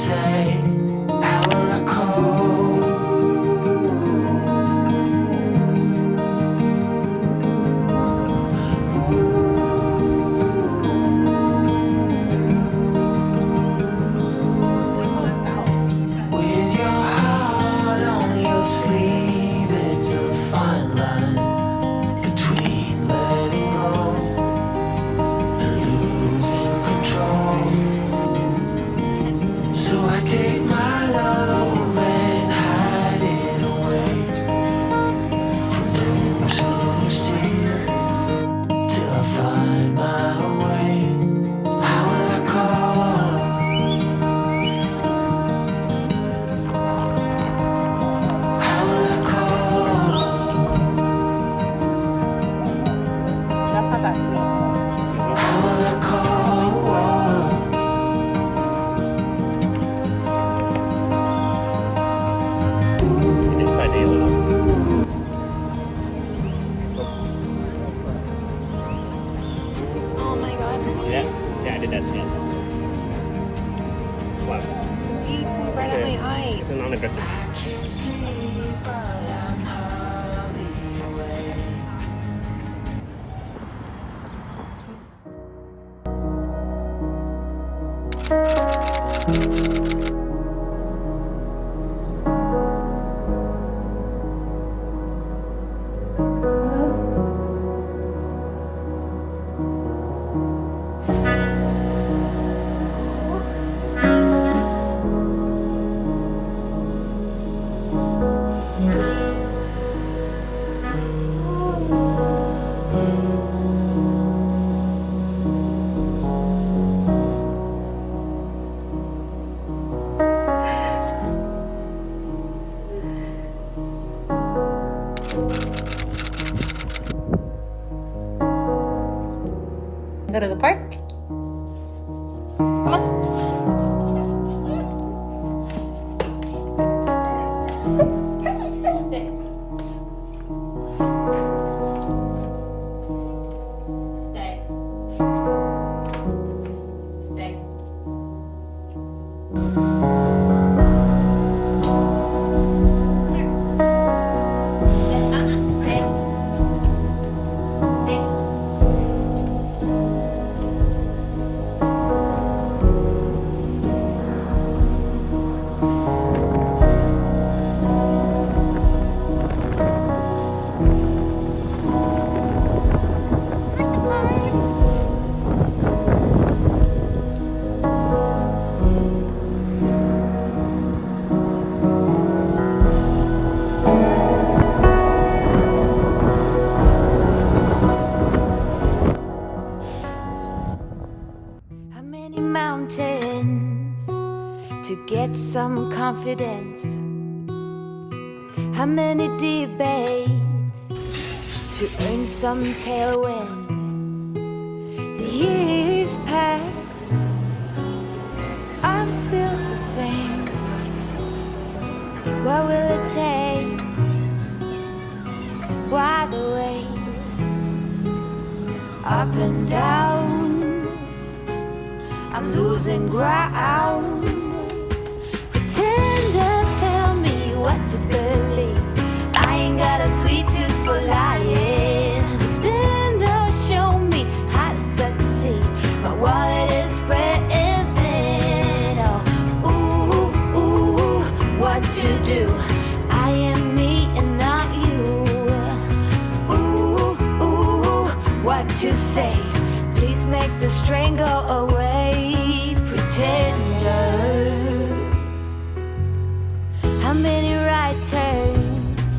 say? How will I cope? With your heart on your sleeve, it's a fine line between letting go and losing control. So I take my love and hide it away from those who see it till I find my way. How will I call? How will I call? That's not that sweet. How will I call? It's quite a lot. Oh my god. Yeah, I did that scan. Wow, Beautiful, right at my eye. it's a non-aggressive. I can't sleep, but I'm hardly awake. Go to the park. Come on. Sit. Stay. Stay. How many mountains to get some confidence? How many debates to earn some tailwind? The years pass, I'm still the same. What will it take? Why the wait? Up and down, I'm losing ground. Pretender, tell me what to believe. I ain't got a sweet tooth for lying. Spender, show me how to succeed. My wallet is spreading thin. Oh, ooh, ooh, what to do? I am me and not you. Ooh, ooh, what to say? Please make the strain go away. Pretender. How many right turns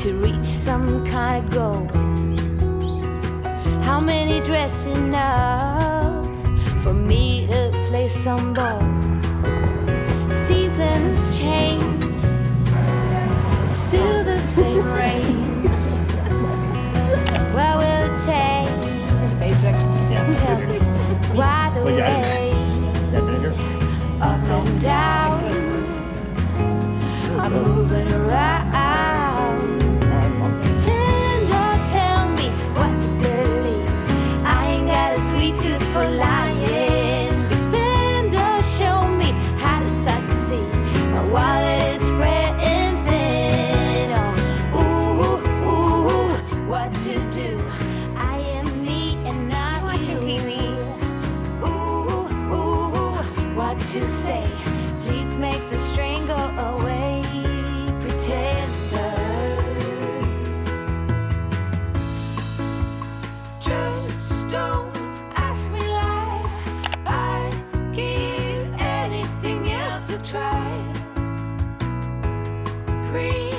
to reach some kind of goal? How many dressing up for me to play some ball? Seasons change, still the same rain. What will it take? Basic. Tell me why the way up and down, I'm moving around. Pretender, tell me what to believe. I ain't got a sweet tooth for lying. Expender, show me how to Please make the strain go away, pretender. Just don't ask me like I'd give anything else a try. Pretender,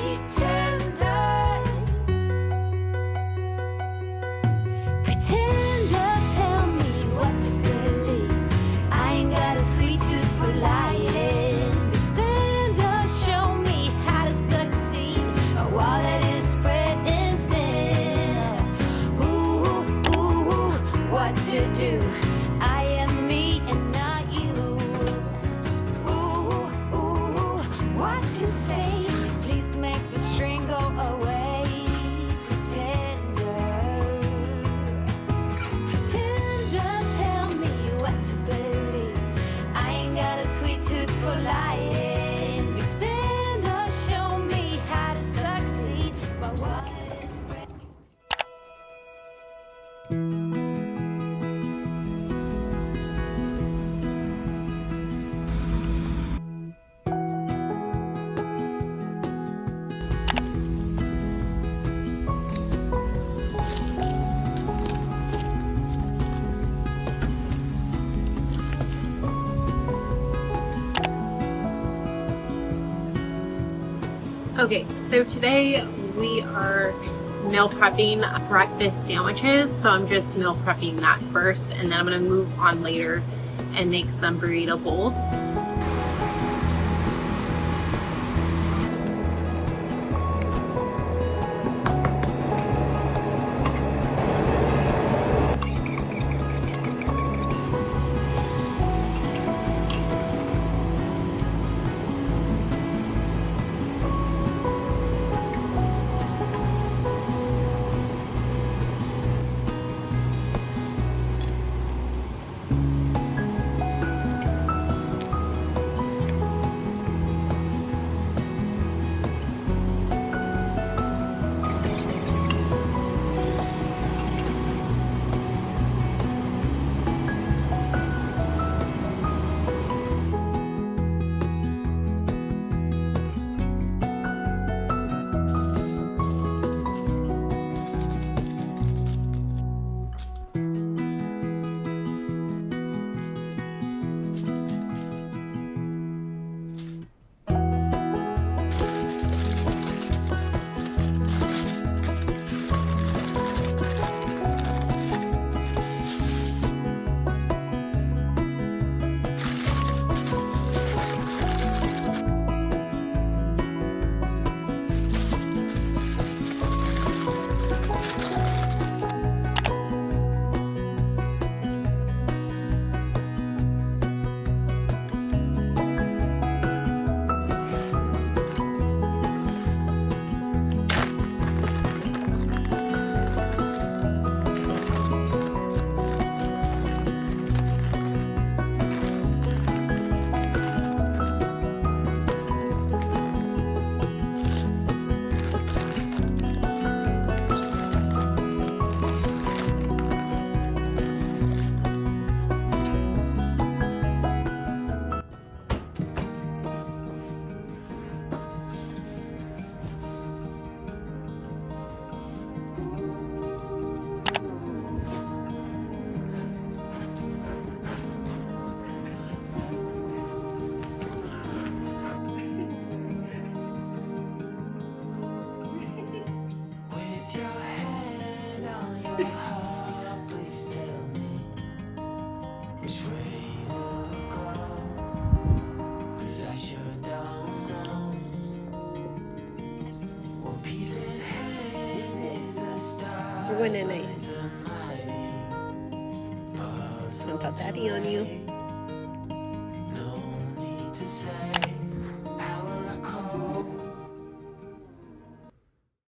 tell me what to believe. I ain't got a sweet tooth for lying. Expender, show me how to succeed. My wallet is spreading thin. Ooh, ooh, ooh, what to do? I am me and not you. Ooh, ooh, what to say? Please make the string go away. Pretender, pretender, tell me what to believe. I ain't got a sweet tooth for lying. Expender, show me how to succeed. My wallet is spread. Okay, so today we are meal prepping breakfast sandwiches. So I'm just meal prepping that first, and then I'm going to move on later and make some burrito bowls. We're going tonight. Don't tell Daddy on you. No need to say